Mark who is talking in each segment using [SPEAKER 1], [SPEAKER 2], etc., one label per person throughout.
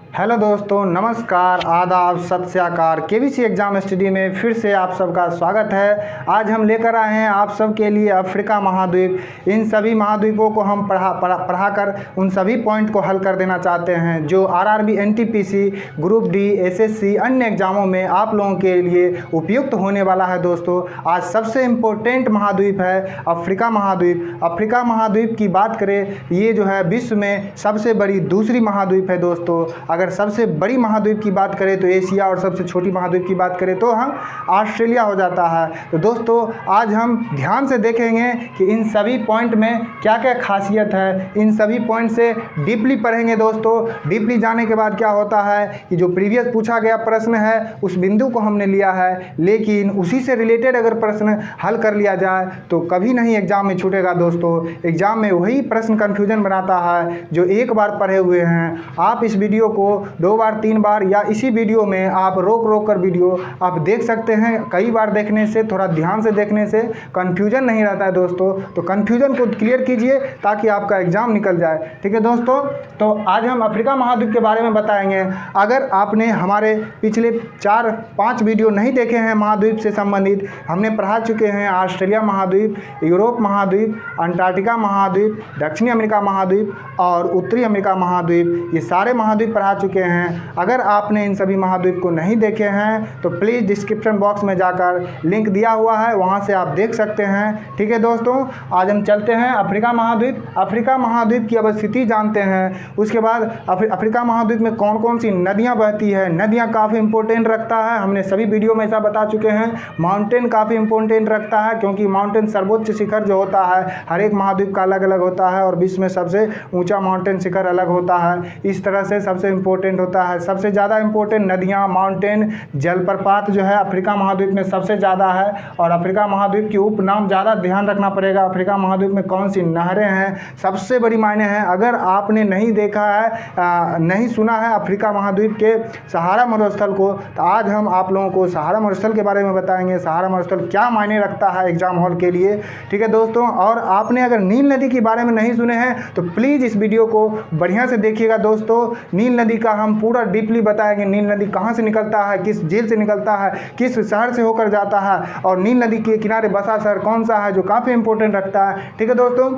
[SPEAKER 1] Hello दोस्तों, नमस्कार, आदाब, सत श्री अकाल। केबीसी एग्ज़ाम स्टडी में फिर से आप सबका स्वागत है। आज हम लेकर आए हैं आप सब के लिए अफ्रीका महाद्वीप। इन सभी महाद्वीपों को हम पढ़ाकर उन सभी पॉइंट को हल कर देना चाहते हैं जो RRB, NTPC, group D, SSC अन्य एग्ज़ामों में आप लोगों के लिए उपयुक्त होने वाला है। दोस्तों, आज सबसे इम्पोर्टेंट महाद्वीप है अफ्रीका महाद्वीप। अफ्रीका महाद्वीप की बात करें, ये जो है विश्व में सबसे बड़ी दूसरी महाद्वीप है। दोस्तों, अगर सबसे बड़ी महाद्वीप की बात करें तो एशिया, और सबसे छोटी महाद्वीप की बात करें तो हम ऑस्ट्रेलिया हो जाता है। तो दोस्तों, आज हम ध्यान से देखेंगे कि इन सभी पॉइंट में क्या क्या खासियत है। इन सभी पॉइंट से डीपली पढ़ेंगे। दोस्तों, डीपली जाने के बाद क्या होता है कि जो प्रीवियस पूछा गया प्रश्न है उस बिंदु को हमने लिया है, लेकिन उसी से रिलेटेड अगर प्रश्न हल कर लिया जाए तो कभी नहीं एग्जाम में छूटेगा। दोस्तों, एग्जाम में वही प्रश्न कन्फ्यूजन बनाता है जो एक बार पढ़े हुए हैं। आप इस वीडियो को 2 बार 3 बार या इसी वीडियो में आप रोक कर वीडियो आप देख सकते हैं। कई बार देखने से, थोड़ा ध्यान से देखने से कन्फ्यूजन नहीं रहता है। दोस्तों, तो कन्फ्यूजन को क्लियर कीजिए ताकि आपका एग्जाम निकल जाए। ठीक है दोस्तों, तो आज हम अफ्रीका महाद्वीप के बारे में बताएंगे। अगर आपने हमारे पिछले 4-5 वीडियो नहीं देखे हैं महाद्वीप से संबंधित, हमने पढ़ा चुके हैं ऑस्ट्रेलिया महाद्वीप, यूरोप महाद्वीप, अंटार्कटिका महाद्वीप, दक्षिणी अमेरिका महाद्वीप और उत्तरी अमेरिका महाद्वीप। ये सारे महाद्वीप पढ़ा चुके हैं। अगर आपने इन सभी महाद्वीप को नहीं देखे हैं तो प्लीज़ डिस्क्रिप्शन बॉक्स में जाकर लिंक दिया हुआ है, वहां से आप देख सकते हैं। ठीक है दोस्तों, आज हम चलते हैं अफ्रीका महाद्वीप। अफ्रीका महाद्वीप की अवस्थिति जानते हैं। उसके बाद अफ्रीका महाद्वीप में कौन कौन सी नदियाँ बहती है। नदियाँ काफ़ी इंपॉर्टेंट रखता है, हमने सभी वीडियो में ऐसा बता चुके हैं। माउंटेन काफ़ी इंपॉर्टेंट रखता है, क्योंकि माउंटेन सर्वोच्च शिखर जो होता है हर एक महाद्वीप का अलग अलग होता है और विश्व में सबसे ऊँचा माउंटेन शिखर अलग होता है। इस तरह से सबसे इम्पोर्टेंट होता है। सबसे ज़्यादा इंपॉर्टेंट नदियाँ, माउंटेन, जलप्रपात जो है अफ्रीका महाद्वीप में सबसे ज़्यादा है। और अफ्रीका महाद्वीप की उपनाम ज़्यादा ध्यान रखना पड़ेगा। अफ्रीका महाद्वीप में कौन सी नहरें हैं, सबसे बड़ी मायने हैं। अगर आपने नहीं देखा है, नहीं सुना है अफ्रीका महाद्वीप के सहारा मरुस्थल को, तो आज हम आप लोगों को सहारा मरुस्थल के बारे में बताएंगे। सहारा मरुस्थल क्या मायने रखता है एग्जाम हॉल के लिए। ठीक है दोस्तों, और आपने अगर नील नदी के बारे में नहीं सुने हैं तो प्लीज़ इस वीडियो को बढ़िया से देखिएगा। दोस्तों, नील नदी का हम पूरा डीपली बताएंगे। नील नदी कहाँ से निकलता है, किस झील से निकलता है, किस शहर से होकर जाता है, और नील नदी के किनारे बसा शहर कौन सा है जो काफ़ी इंपॉर्टेंट रखता है। ठीक है दोस्तों,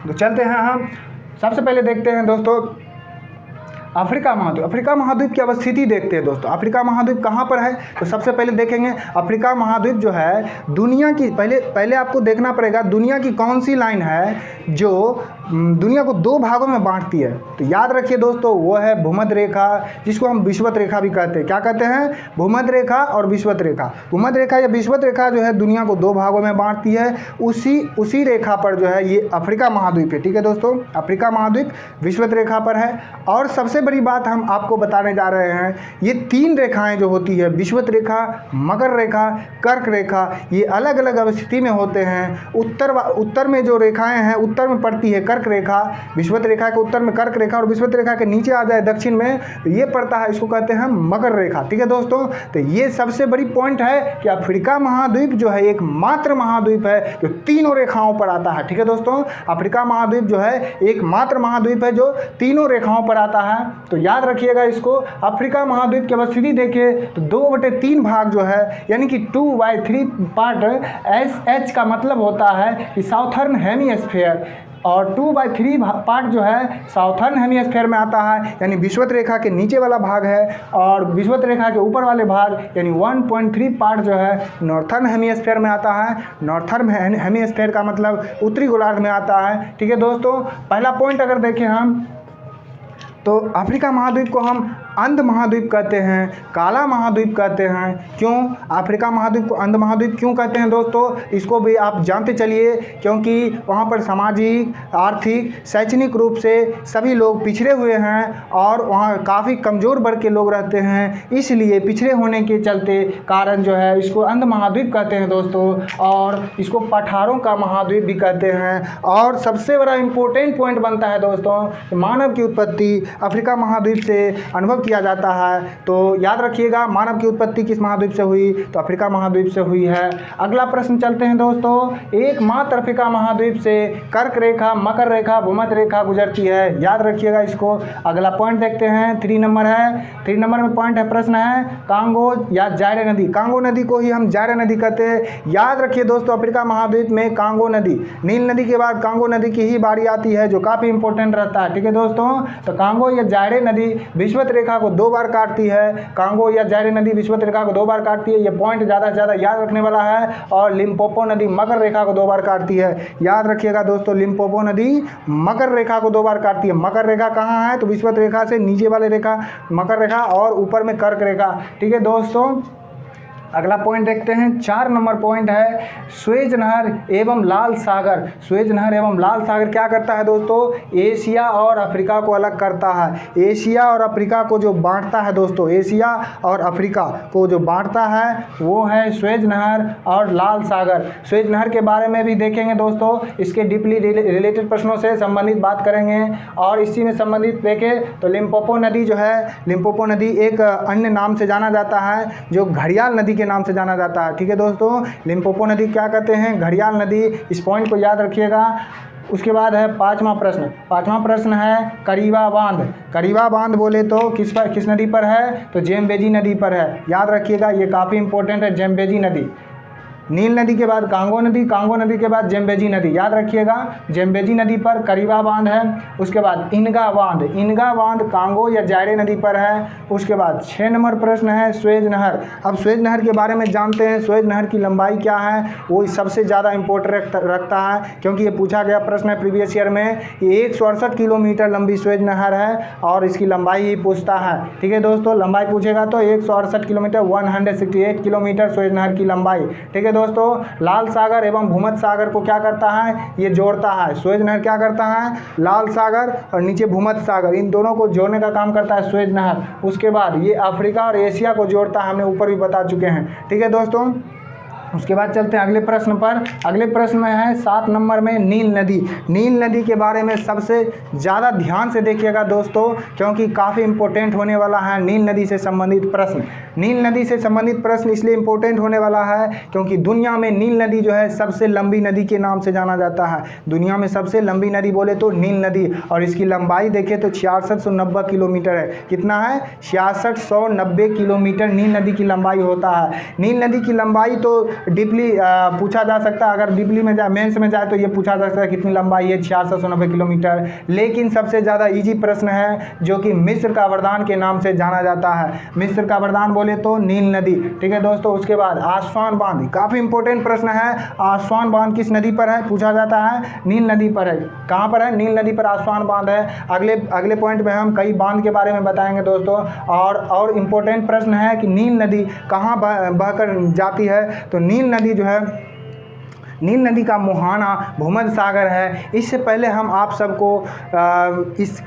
[SPEAKER 1] तो चलते हैं हम सबसे पहले देखते हैं दोस्तों अफ्रीका महाद्वीप। अफ्रीका महाद्वीप की अवस्थिति देखते हैं। दोस्तों, अफ्रीका महाद्वीप कहाँ पर है तो सबसे पहले देखेंगे अफ्रीका महाद्वीप जो है दुनिया की, पहले आपको देखना पड़ेगा दुनिया की कौन सी लाइन है जो दुनिया को 2 भागों में बांटती है। तो याद रखिए दोस्तों, वो है भूमध्य रेखा, जिसको हम विषुवत रेखा भी कहते हैं। क्या कहते हैं? भूमध्य रेखा और विषुवत रेखा। भूमध्य रेखा या विषुवत रेखा जो है दुनिया को 2 भागों में बांटती है। उसी रेखा पर जो है ये अफ्रीका महाद्वीप है। ठीक है दोस्तों, अफ्रीका महाद्वीप विषुवत रेखा पर है। और सबसे बड़ी बात हम आपको बताने जा रहे हैं, ये 3 रेखाएं जो होती है, विषुवत रेखा, मकर रेखा, कर्क रेखा, ये अलग अलग अवस्थिति में होते हैं। उत्तर में जो रेखाएं हैं, उत्तर में पड़ती है कर्क रेखा, विषुवत रेखा के उत्तर में कर्क रेखा, और विषुवत रेखा के नीचे आ जाए दक्षिण में तो ये पड़ता है, इसको कहते हैं मकर रेखा। ठीक है दोस्तों, तो ये सबसे बड़ी पॉइंट है कि अफ्रीका महाद्वीप जो है एकमात्र महाद्वीप है जो तीनों रेखाओं पर आता है। ठीक है दोस्तों, अफ्रीका महाद्वीप जो है एकमात्र महाद्वीप है जो तीनों रेखाओं पर आता है। तो याद रखिएगा इसको। अफ्रीका महाद्वीप की अवस्थिति देखिए तो 2/3 भाग जो है, यानी कि 2/3 पार्ट, SH का मतलब होता है कि साउथर्न हेमीस्फीयर, और 2/3 पार्ट जो है साउथर्न हेमीस्फीयर में आता है, यानी विषुवत रेखा के नीचे वाला भाग है, और विषुवत रेखा के ऊपर वाले भाग यानी 1.3 पार्ट जो है नॉर्थर्न हेमीस्फीयर में आता है। नॉर्थर्न हेमीस्फीयर का मतलब उत्तरी गोलार्ध में आता है। ठीक है दोस्तों, पहला पॉइंट अगर देखें हम तो अफ्रीका महाद्वीप को हम अंध महाद्वीप कहते हैं, काला महाद्वीप कहते हैं। क्यों अफ्रीका महाद्वीप को अंध महाद्वीप क्यों कहते हैं दोस्तों, इसको भी आप जानते चलिए। क्योंकि वहाँ पर सामाजिक, आर्थिक, शैक्षणिक रूप से सभी लोग पिछड़े हुए हैं और वहाँ काफ़ी कमज़ोर वर्ग के लोग रहते हैं, इसलिए पिछड़े होने के चलते कारण जो है इसको अंध महाद्वीप कहते हैं दोस्तों। और इसको पठारों का महाद्वीप भी कहते हैं। और सबसे बड़ा इम्पोर्टेंट पॉइंट बनता है दोस्तों, मानव की उत्पत्ति अफ्रीका महाद्वीप से अनुभव किया जाता है। तो याद रखिएगा, मानव की उत्पत्ति किस महाद्वीप से हुई, तो अफ्रीका महाद्वीप से हुई है। अगला प्रश्न चलते हैं दोस्तों, एकमात्र अफ्रीका महाद्वीप से कर्क रेखा, मकर रेखा, भूमध्य रेखा गुजरती है। याद रखिएगा इसको। अगला पॉइंट देखते हैं, 3 नंबर है। 3 नंबर में पॉइंट है, प्रश्न है कांगो या जायरे नदी। कांगो नदी को ही हम जायरे नदी कहते हैं। याद रखिए दोस्तों, अफ्रीका महाद्वीप में कांगो नदी, नील नदी के बाद कांगो नदी की ही बारी आती है, जो काफ़ी इंपॉर्टेंट रहता है। ठीक है दोस्तों, तो कांगो या जायरे नदी विषुवत रेखा को 2 बार काटती है। कांगो या जायरे नदी विषुवत रेखा को 2 बार काटती है, ये पॉइंट ज़्यादा से ज़्यादा याद रखने वाला है। और लिम्पोपो नदी मकर रेखा को 2 बार काटती है। याद रखिएगा दोस्तों, लिम्पोपो नदी मकर रेखा को 2 बार काटती है। मकर रेखा कहाँ है, तो विषुवत रेखा से नीचे वाले रेखा मकर रेखा और ऊपर में कर्क रेखा। ठीक है दोस्तों, अगला पॉइंट देखते हैं, 4 नंबर पॉइंट है स्वेज नहर एवं लाल सागर। स्वेज नहर एवं लाल सागर क्या करता है दोस्तों, एशिया और अफ्रीका को अलग करता है। एशिया और अफ्रीका को जो बांटता है दोस्तों, एशिया और अफ्रीका को जो बांटता है वो है स्वेज नहर और लाल सागर। स्वेज नहर के बारे में भी देखेंगे दोस्तों, इसके डीपली रिलेटेड प्रश्नों से संबंधित बात करेंगे। और इसी में संबंधित देखें तो लिम्पोपो नदी जो है, लिम्पोपो नदी एक अन्य नाम से जाना जाता है, जो घड़ियाल नदी के नाम से जाना जाता है। ठीक है दोस्तों, लिम्पोपो नदी क्या कहते हैं, घड़ियाल नदी। इस पॉइंट को याद रखिएगा। उसके बाद है 5वां प्रश्न। 5वां प्रश्न है करीबा बांध। करीबा बांध बोले तो किस नदी पर है, तो जेम्बेजी नदी पर है। याद रखिएगा, ये काफ़ी इंपॉर्टेंट है, जेम्बेजी नदी। नील नदी के बाद कांगो नदी, कांगो नदी के बाद जेम्बेजी नदी। याद रखिएगा, जेम्बेजी नदी पर करीबा बांध है। उसके बाद इनगा बांध, इनगा बांध कांगो या जायरे नदी पर है। उसके बाद 6 नंबर प्रश्न है स्वेज नहर। अब स्वेज नहर के बारे में जानते हैं। स्वेज नहर की लंबाई क्या है, वो सबसे ज़्यादा इंपॉर्टेंट रखता है, क्योंकि ये पूछा गया प्रश्न है प्रीवियस ईयर में। ये 168 किलोमीटर लंबी स्वेज नहर है और इसकी लंबाई ही पूछता है। ठीक है दोस्तों, लंबाई पूछेगा तो 168 किलोमीटर, 168 किलोमीटर स्वेज नहर की लंबाई। ठीक है दोस्तों, लाल सागर एवं भूमध्य सागर को क्या करता है, ये जोड़ता है। स्वेज नहर क्या करता है, लाल सागर और नीचे भूमध्य सागर, इन दोनों को जोड़ने का काम करता है स्वेज नहर। उसके बाद ये अफ्रीका और एशिया को जोड़ता है, हमने ऊपर भी बता चुके हैं। ठीक है दोस्तों, उसके बाद चलते हैं अगले प्रश्न पर। अगले प्रश्न में है 7 नंबर में नील नदी। नील नदी के बारे में सबसे ज़्यादा ध्यान से देखिएगा दोस्तों, क्योंकि काफ़ी इंपॉर्टेंट होने वाला है नील नदी से संबंधित प्रश्न। नील नदी से संबंधित प्रश्न इसलिए इंपॉर्टेंट होने वाला है क्योंकि दुनिया में नील नदी जो है सबसे लंबी नदी के नाम से जाना जाता है। दुनिया में सबसे लंबी नदी बोले तो नील नदी, और इसकी लंबाई देखें तो 6690 किलोमीटर है। कितना है, 6690 किलोमीटर नील नदी की लंबाई होता है। नील नदी की लंबाई तो डीपली पूछा जा सकता है, अगर डीपली में जाए, मेंस में जाए तो ये पूछा जा सकता है कितनी लंबाई है, 6690 किलोमीटर। लेकिन सबसे ज़्यादा इजी प्रश्न है जो कि मिस्र का वरदान के नाम से जाना जाता है। मिस्र का वरदान बोले तो नील नदी। ठीक है दोस्तों, उसके बाद आसवान बांध, काफ़ी इंपॉर्टेंट प्रश्न है। आसवान बांध किस नदी पर है, पूछा जाता है नील नदी पर है। कहाँ पर है, नील नदी पर आसवान बांध है। अगले पॉइंट में हम कई बांध के बारे में बताएंगे दोस्तों। और इम्पोर्टेंट प्रश्न है कि नील नदी कहाँ बहकर जाती है, तो नील नदी जो है, नील नदी का मुहाना भूमध्य सागर है। इससे पहले हम आप सबको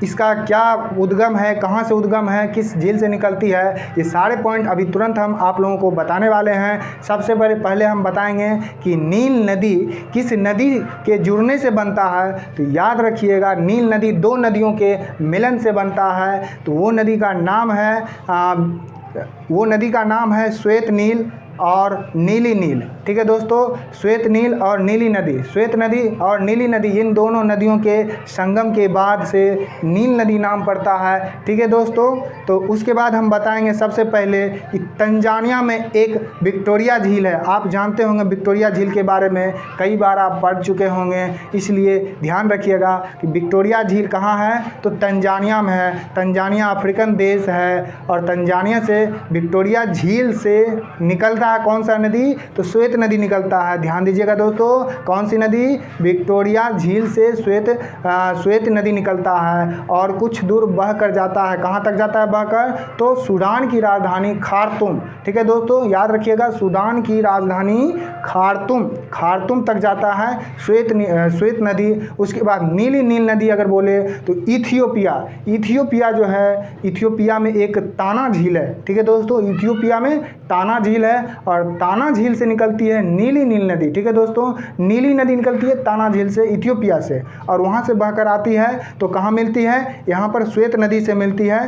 [SPEAKER 1] इसका क्या उद्गम है, कहाँ से उद्गम है, किस झील से निकलती है, ये सारे पॉइंट अभी तुरंत हम आप लोगों को बताने वाले हैं। सबसे पहले हम बताएंगे कि नील नदी किस नदी के जुड़ने से बनता है। तो याद रखिएगा, नील नदी 2 नदियों के मिलन से बनता है। तो वो नदी का नाम है श्वेत नील और नीली नील। ठीक है दोस्तों, श्वेत नील और नीली नदी, श्वेत नदी और नीली नदी, इन दोनों नदियों के संगम के बाद से नील नदी नाम पड़ता है। ठीक है दोस्तों, तो उसके बाद हम बताएंगे सबसे पहले कि तंजानिया में एक विक्टोरिया झील है। आप जानते होंगे विक्टोरिया झील के बारे में, कई बार आप पढ़ चुके होंगे, इसलिए ध्यान रखिएगा कि विक्टोरिया झील कहाँ है, तो तंजानिया में है। तंजानिया अफ्रीकन देश है और तंजानिया से विक्टोरिया झील से निकलता है कौन सा नदी, तो श्वेत नदी निकलता है। ध्यान दीजिएगा दोस्तों, कौन सी नदी, विक्टोरिया झील से श्वेत नदी निकलता है और कुछ दूर बह कर जाता है। कहाँ तक जाता है बहकर, तो सूडान की राजधानी खार्तूम। ठीक है दोस्तों, याद रखिएगा, सूडान की राजधानी खार्तूम तक जाता है श्वेत नदी। उसके बाद नीली नील नदी अगर बोले तो इथियोपिया जो है, इथियोपिया में एक ताना झील है। ठीक है दोस्तों, इथियोपिया में ताना झील है और ताना झील से निकलती है नीली नील नदी। ठीक है दोस्तों, नीली नदी निकलती है ताना झील से, इथियोपिया से, और वहाँ से बहकर आती है तो कहाँ मिलती है, यहाँ पर श्वेत नदी से मिलती है।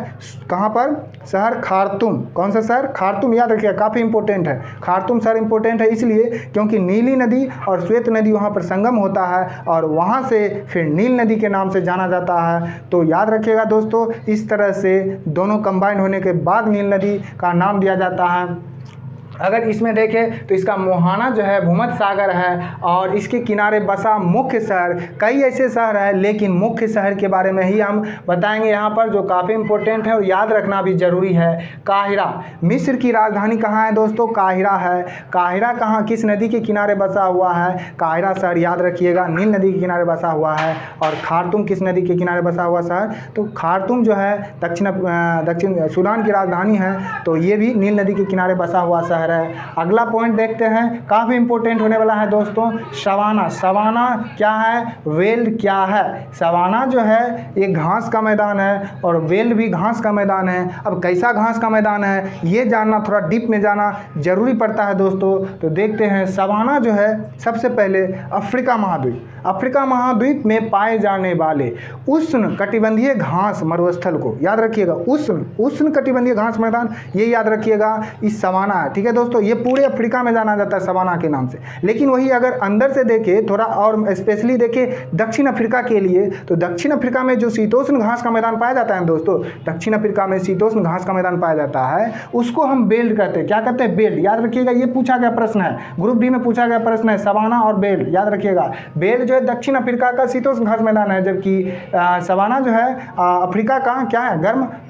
[SPEAKER 1] कहाँ पर, शहर खार्तूम। कौन सा शहर, खार्तूम, याद रखिएगा, काफ़ी इंपॉर्टेंट है। खार्तूम शहर इंपॉर्टेंट है इसलिए क्योंकि नीली नदी और श्वेत नदी वहाँ पर संगम होता है और वहाँ से फिर नील नदी के नाम से जाना जाता है। तो याद रखिएगा दोस्तों, इस तरह से दोनों कंबाइंड होने के बाद नील नदी का नाम दिया जाता है। अगर इसमें देखें तो इसका मोहाना जो है भूमध्य सागर है और इसके किनारे बसा मुख्य शहर, कई ऐसे शहर हैं लेकिन मुख्य शहर के बारे में ही हम बताएंगे यहाँ पर, जो काफ़ी इंपॉर्टेंट है और याद रखना भी ज़रूरी है। काहिरा, मिस्र की राजधानी कहाँ है दोस्तों, काहिरा है। काहिरा कहाँ, किस नदी के किनारे बसा हुआ है, काहिरा शहर याद रखिएगा नील नदी के किनारे बसा हुआ है। और खार्तूम किस नदी के किनारे बसा हुआ शहर, तो खार्तूम जो है दक्षिण सूडान की राजधानी है, तो ये भी नील नदी के किनारे बसा हुआ शहर है। अगला पॉइंट देखते हैं, काफ़ी इंपॉर्टेंट होने वाला है दोस्तों, सवाना। सवाना क्या है, वेल्ड क्या है। सवाना जो है ये घास का मैदान है और वेल्ड भी घास का मैदान है। अब कैसा घास का मैदान है ये जानना, थोड़ा डीप में जाना जरूरी पड़ता है दोस्तों। तो देखते हैं, सवाना जो है सबसे पहले अफ्रीका महाद्वीप, अफ्रीका महाद्वीप में पाए जाने वाले उष्ण कटिबंधीय घास मरुस्थल को याद रखिएगा, उष्ण कटिबंधीय घास मैदान, ये याद रखिएगा, इस सवाना है। ठीक है दोस्तों, ये पूरे अफ्रीका में जाना जाता है सवाना के नाम से। लेकिन वही अगर अंदर से देखें, थोड़ा और स्पेशली देखें दक्षिण अफ्रीका के लिए, तो दक्षिण अफ्रीका में जो शीतोष्ण घास का मैदान पाया जाता है दोस्तों, दक्षिण अफ्रीका में शीतोष्ण घास का मैदान पाया जाता है, उसको हम बेल्ट कहते हैं। क्या कहते हैं, बेल्ट। याद रखिएगा, ये पूछा गया प्रश्न है, ग्रुप डी में पूछा गया प्रश्न है, सवाना और बेल्ट याद रखिएगा। बेल्ट जो है दक्षिण अफ्रीका का शीतोष्ण घास मैदान है, जबकि सवाना जो है अफ्रीका का क्या है,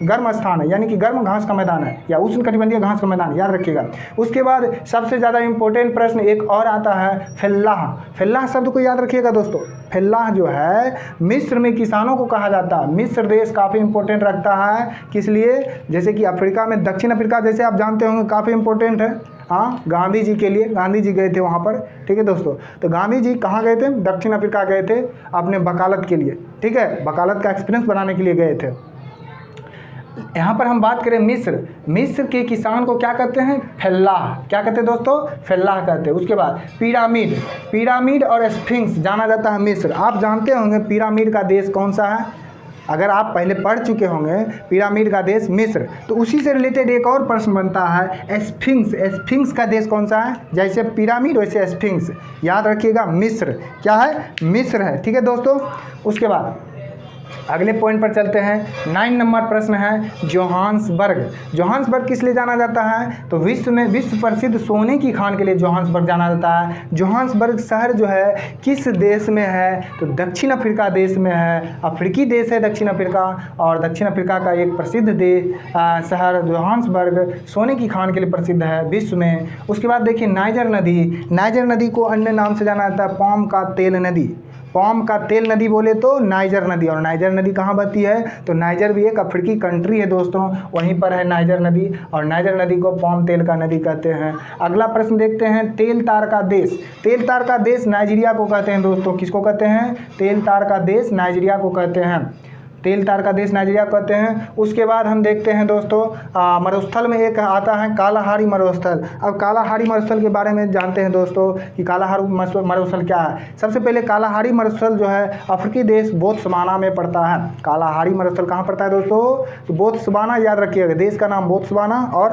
[SPEAKER 1] गर्म स्थान है, यानी कि गर्म घास का मैदान है या उष्ण कटिबंधीय घास का मैदान, याद रखिएगा। उसके बाद सबसे ज़्यादा इंपॉर्टेंट प्रश्न एक और आता है, फेल्लाह। फेल्लाह शब्द को याद रखिएगा दोस्तों। फेल्लाह जो है मिस्र में किसानों को कहा जाता है। मिस्र देश काफ़ी इंपॉर्टेंट रखता है, किस लिए, जैसे कि अफ्रीका में दक्षिण अफ्रीका जैसे आप जानते होंगे काफ़ी इंपॉर्टेंट है। हाँ, गांधी जी के लिए, गांधी जी गए थे वहाँ पर। ठीक है दोस्तों, तो गांधी जी कहाँ गए थे, दक्षिण अफ्रीका गए थे अपने वकालत के लिए। ठीक है, वकालत का एक्सपीरियंस बनाने के लिए गए थे। यहाँ पर हम बात करें मिस्र के किसान को क्या कहते हैं, फेल्लाह। क्या कहते हैं दोस्तों, फेल्लाह कहते हैं। उसके बाद पिरामिड और स्फिंक्स जाना जाता है मिस्र। आप जानते होंगे पिरामिड का देश कौन सा है, अगर आप पहले पढ़ चुके होंगे पिरामिड का देश मिस्र, तो उसी से रिलेटेड एक और प्रश्न बनता है, स्फिंक्स का देश कौन सा है, जैसे पिरामिड वैसे स्फिंक्स, याद रखिएगा मिस्र। क्या है, मिस्र है। ठीक है दोस्तों, उसके बाद अगले पॉइंट पर चलते हैं। 9 नंबर प्रश्न है जोहान्सबर्ग किस लिए जाना जाता है, तो विश्व प्रसिद्ध सोने की खान के लिए जोहान्सबर्ग जाना जाता है। जोहान्सबर्ग शहर जो है किस देश में है, तो दक्षिण अफ्रीका देश में है। अफ्रीकी देश है दक्षिण अफ्रीका, और दक्षिण अफ्रीका का एक प्रसिद्ध शहर जोहान्सबर्ग सोने की खान के लिए प्रसिद्ध है विश्व में। उसके बाद देखिए नाइजर नदी को अन्य नाम से जाना जाता है पाम का तेल नदी बोले तो नाइजर नदी। और नाइजर नदी कहाँ बहती है, तो नाइजर भी एक अफ्रीकी कंट्री है दोस्तों, वहीं पर है नाइजर नदी, और नाइजर नदी को पाम तेल का नदी कहते हैं। अगला प्रश्न देखते हैं, तेल तार का देश नाइजीरिया को कहते हैं दोस्तों। किसको कहते हैं, तेल तार का देश नाइजीरिया को कहते हैं, तेल तार का देश नाइजीरिया कहते हैं। उसके बाद हम देखते हैं दोस्तों मरुस्थल में एक आता है कालाहारी मरुस्थल। अब कालाहारी मरुस्थल के बारे में जानते हैं दोस्तों कि कालाहारी मरुस्थल क्या है। सबसे पहले कालाहारी मरुस्थल जो है अफ्रीकी देश बोत्सवाना में पड़ता है। कालाहारी मरुस्थल कहाँ पड़ता है दोस्तों, तो बोत्सवाना, याद रखिएगा, देश का नाम बोत्सवाना और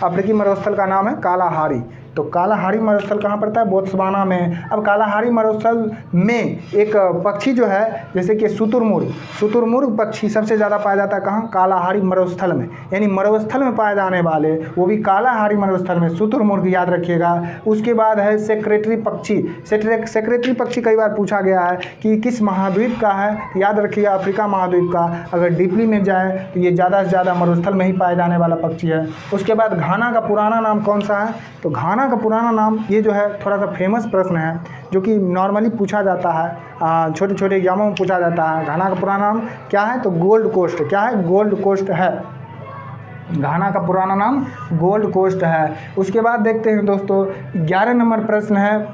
[SPEAKER 1] अफ्रीकी मरुस्थल का नाम है कालाहारी। तो कालाहारी मरुस्थल कहाँ पड़ता है, बोत्सवाना में। अब कालाहारी मरुस्थल में एक पक्षी जो है जैसे कि शुतुरमुर्ग पक्षी सबसे ज़्यादा पाया जाता है कहाँ, कालाहारी मरुस्थल में, यानी मरुस्थल में पाए जाने वाले वो भी कालाहारी मरुस्थल में शुतुरमुर्ग, याद रखिएगा। उसके बाद है सेक्रेटरी पक्षी कई बार पूछा गया है कि किस महाद्वीप का है, याद रखिएगा अफ्रीका महाद्वीप का। अगर डीपली में जाए तो ये ज़्यादा से ज़्यादा मरुस्थल में ही पाए जाने वाला पक्षी है। उसके बाद घाना का पुराना नाम कौन सा है, तो घाना का पुराना नाम, ये जो है थोड़ा सा फेमस प्रश्न है जो कि नॉर्मली पूछा जाता है, छोटे छोटे एग्जामों में पूछा जाता है। घाना का पुराना नाम क्या है, तो गोल्ड कोस्ट। क्या है, गोल्ड कोस्ट है, घाना का पुराना नाम गोल्ड कोस्ट है। उसके बाद देखते हैं दोस्तों 11 नंबर प्रश्न है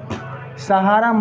[SPEAKER 1] सहारा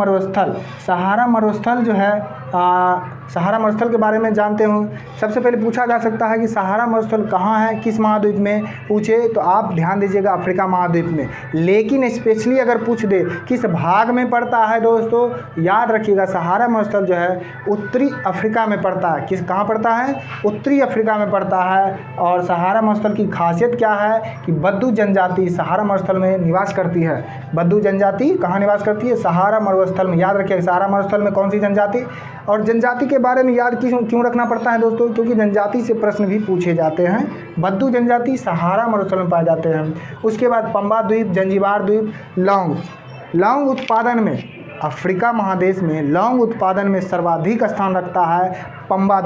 [SPEAKER 1] मरुस्थल जो है सहारा मरुस्थल के बारे में जानते हो। सबसे पहले पूछा जा सकता है कि सहारा मरुस्थल कहाँ है, किस महाद्वीप में पूछे तो आप ध्यान दीजिएगा अफ्रीका महाद्वीप में। लेकिन स्पेशली अगर पूछ दे किस भाग में पड़ता है दोस्तों, याद रखिएगा सहारा मरुस्थल जो है उत्तरी अफ्रीका में पड़ता है। कहाँ पड़ता है? उत्तरी अफ्रीका में पड़ता है। और सहारा मरुस्थल की खासियत क्या है कि बद्दू जनजाति सहारा मरुस्थल में निवास करती है। बद्दू जनजाति कहाँ निवास करती है? सहारा मरुस्थल में। याद रखिएगा सहारा मरुस्थल में कौन सी जनजाति। और जनजाति के बारे में याद क्यों रखना पड़ता है दोस्तों? क्योंकि जनजाति से प्रश्न भी पूछे जाते हैं। बद्दू जनजाति सहारा मरुस्थल में पाए जाते हैं। उसके बाद पंबा द्वीप, जंजीबार द्वीप, लौंग उत्पादन में अफ्रीका महादेश में लौंग उत्पादन में सर्वाधिक स्थान रखता है पंबा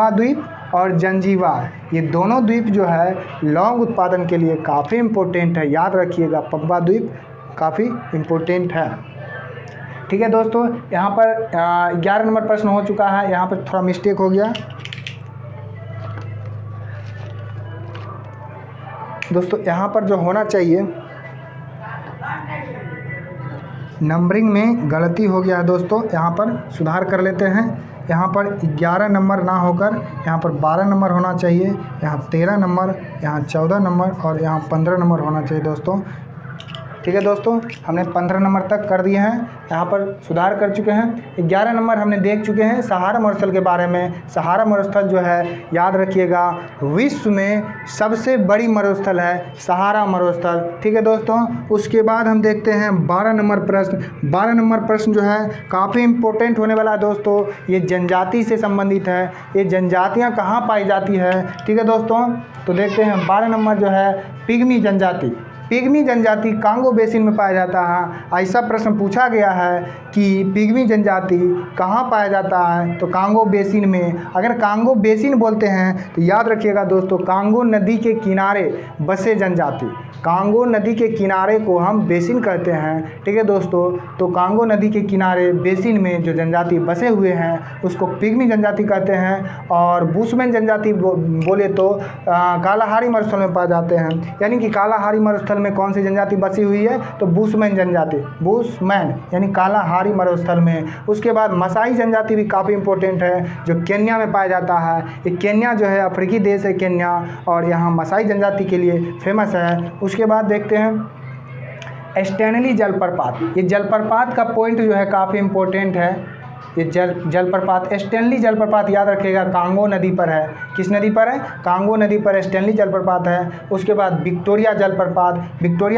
[SPEAKER 1] द्वीप और जंजीबार। ये दोनों द्वीप जो है लौंग उत्पादन के लिए काफ़ी इम्पोर्टेंट है। याद रखिएगा पंबा द्वीप काफ़ी इम्पोर्टेंट है। ठीक है दोस्तों, यहाँ पर 11 नंबर प्रश्न हो चुका है। यहाँ पर थोड़ा मिस्टेक हो गया दोस्तों। यहाँ पर जो होना चाहिए नंबरिंग में गलती हो गया है दोस्तों, यहाँ पर सुधार कर लेते हैं। यहाँ पर 11 नंबर ना होकर यहाँ पर 12 नंबर होना चाहिए, यहाँ 13 नंबर, यहाँ 14 नंबर और यहाँ 15 नंबर होना चाहिए दोस्तों। ठीक है दोस्तों, हमने 15 नंबर तक कर दिए हैं, यहाँ पर सुधार कर चुके हैं। 11 नंबर हमने देख चुके हैं सहारा मरुस्थल के बारे में। सहारा मरुस्थल जो है याद रखिएगा विश्व में सबसे बड़ी मरुस्थल है सहारा मरुस्थल। ठीक है दोस्तों, उसके बाद हम देखते हैं 12 नंबर प्रश्न। 12 नंबर प्रश्न जो है काफ़ी इम्पोर्टेंट होने वाला है दोस्तों। ये जनजाति से संबंधित है। ये जनजातियाँ कहाँ पाई जाती है? ठीक है दोस्तों, तो देखते हैं 12 नंबर जो है पिग्मी जनजाति कांगो बेसिन में पाया जाता है। ऐसा प्रश्न पूछा गया है कि पिग्मी जनजाति कहाँ पाया जाता है, तो कांगो बेसिन में। अगर कांगो बेसिन बोलते हैं तो याद रखिएगा दोस्तों कांगो नदी के किनारे बसे जनजाति, कांगो नदी के किनारे को हम बेसिन कहते हैं। ठीक है दोस्तों, तो कांगो नदी के किनारे बेसिन में जो जनजाति बसे हुए हैं उसको पिग्मी जनजाति कहते हैं। और बुशमैन जनजाति बोले तो कालाहारी मरुस्थल में पाए जाते हैं। यानी कि कालाहारी मरुस्थल में कौन सी जनजाति बसी हुई है? तो बुशमैन जनजाति, बुशमैन यानी कालाहारी मरुस्थल में। उसके बाद मसाई जनजाति भी काफ़ी इंपॉर्टेंट है जो केन्या में पाया जाता है। ये केन्या जो है अफ्रीकी देश है केन्या, और यहाँ मसाई जनजाति के लिए फेमस है। उसके बाद देखते हैं स्टैनली जलप्रपात। ये जलप्रपात का पॉइंट जो है काफ़ी इंपॉर्टेंट है। ये जलप्रपात स्टैनली जलप्रपात याद रखिएगा कांगो नदी पर है। किस नदी पर है? कांगो नदी पर स्टैनली जलप्रपात है। उसके बाद विक्टोरिया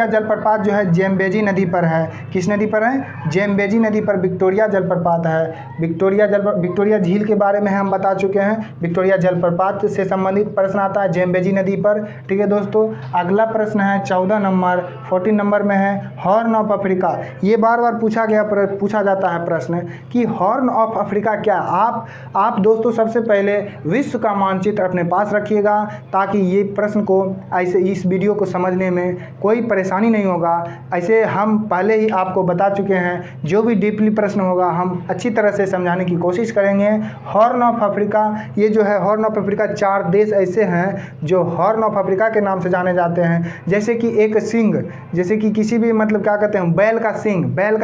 [SPEAKER 1] जलप्रपात जो है जेम्बेजी नदी पर है। किस नदी पर है? जेम्बेजी नदी पर विक्टोरिया जलप्रपात है। विक्टोरिया झील के बारे में हम बता चुके हैं। विक्टोरिया जलप्रपात से संबंधित प्रश्न आता है जेम्बेजी नदी पर। ठीक है दोस्तों, अगला प्रश्न है 14 नंबर 14 नंबर में है हॉर्न ऑफ अफ्रीका। ये बार बार पूछा जाता है प्रश्न कि हॉर्न ऑफ अफ्रीका क्या? आप दोस्तों सबसे पहले विश्व का मानचित्र अपने पास रखिएगा ताकि ये प्रश्न को ऐसे इस वीडियो को समझने में कोई परेशानी नहीं होगा। ऐसे हम पहले ही आपको बता चुके हैं, जो भी डीपली प्रश्न होगा हम अच्छी तरह से समझाने की कोशिश करेंगे। हॉर्न ऑफ अफ्रीका, ये जो है हॉर्न ऑफ अफ्रीका 4 देश ऐसे हैं जो हॉर्न ऑफ अफ्रीका के नाम से जाने जाते हैं। जैसे कि एक सिंग, जैसे कि किसी भी मतलब क्या कहते हैं बैल का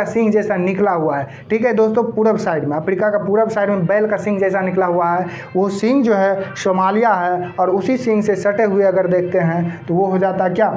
[SPEAKER 1] सिंग जैसा निकला हुआ है। ठीक है दोस्तों, पूरब साइड में अफ्रीका का पूरब साइड में बैल का सिंग जैसा निकला हुआ है, वो सिंग जो है सोमालिया है। और उसी सिंग से सटे हुए अगर देखते हैं तो वो हो जाता है क्या?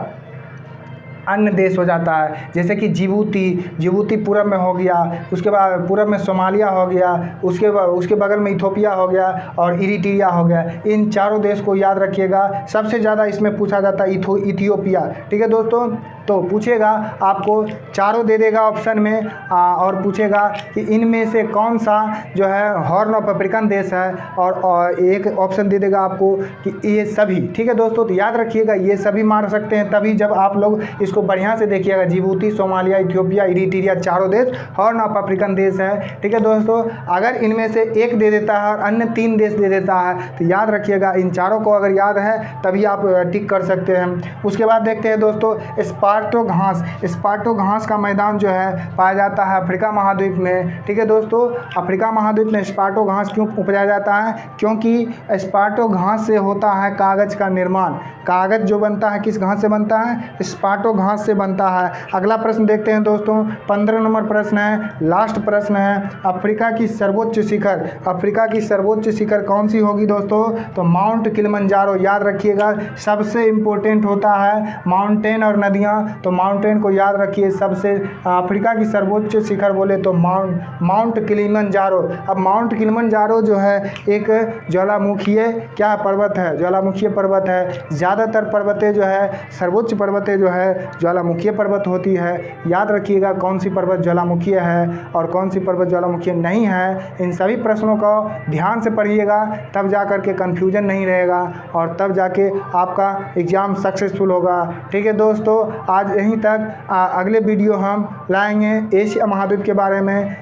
[SPEAKER 1] अन्य देश हो जाता है। जैसे कि जिबूती पूरब में हो गया, उसके बाद पूरब में सोमालिया हो गया, उसके बगल में इथोपिया हो गया और इरिट्रिया हो गया। इन चारों देश को याद रखिएगा। सबसे ज़्यादा इसमें पूछा जाता है इथियोपिया। ठीक है दोस्तों, तो पूछेगा आपको चारों दे देगा ऑप्शन में, और पूछेगा कि इनमें से कौन सा जो है हॉर्न ऑफ अफ्रीकन देश है, और एक ऑप्शन दे देगा आपको कि ये सभी। ठीक है दोस्तों, तो याद रखिएगा ये सभी मार सकते हैं तभी जब आप लोग इसको बढ़िया से देखिएगा। जिबूती, सोमालिया, इथियोपिया, इरिट्रिया चारों देश हॉर्न ऑफ अफ्रीकन देश है। ठीक है दोस्तों, अगर इनमें से एक दे देता है और अन्य 3 देश दे देता है तो याद रखिएगा इन चारों को अगर याद है तभी आप टिक कर सकते हैं। उसके बाद देखते हैं दोस्तों स्पार्टो घास का मैदान जो है पाया जाता है अफ्रीका महाद्वीप में। ठीक है दोस्तों, अफ्रीका महाद्वीप में स्पार्टो घास क्यों उपजाया जाता है? क्योंकि स्पार्टो घास से होता है कागज़ का निर्माण। कागज़ जो बनता है किस घास से बनता है? स्पाटो घास से बनता है। अगला प्रश्न देखते हैं दोस्तों, 15 नंबर प्रश्न है, लास्ट प्रश्न है। अफ्रीका की सर्वोच्च शिखर, अफ्रीका की सर्वोच्च शिखर कौन सी होगी दोस्तों? तो माउंट किलिमंजारो। याद रखिएगा, सबसे इम्पोर्टेंट होता है माउंटेन और नदियाँ, तो माउंटेन को याद रखिए। सबसे अफ्रीका की सर्वोच्च शिखर बोले तो माउंट किलिमंजारो। अब माउंट किलिमंजारो जो है एक ज्वालामुखीय क्या पर्वत है? ज्वालामुखीय पर्वत है। ज़्यादातर पर्वतें जो है, सर्वोच्च पर्वतें जो है ज्वालामुखीय पर्वत होती है। याद रखिएगा कौन सी पर्वत ज्वालामुखीय है और कौन सी पर्वत ज्वालामुखीय नहीं है। इन सभी प्रश्नों को ध्यान से पढ़िएगा, तब जा कर के कन्फ्यूजन नहीं रहेगा और तब जाके आपका एग्ज़ाम सक्सेसफुल होगा। ठीक है दोस्तों, आज यहीं तक। अगले वीडियो हम लाएंगे एशिया महाद्वीप के बारे में।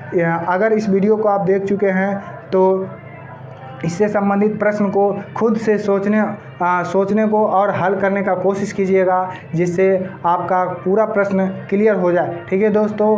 [SPEAKER 1] अगर इस वीडियो को आप देख चुके हैं तो इससे संबंधित प्रश्न को खुद से सोचने को और हल करने का कोशिश कीजिएगा, जिससे आपका पूरा प्रश्न क्लियर हो जाए। ठीक है दोस्तों।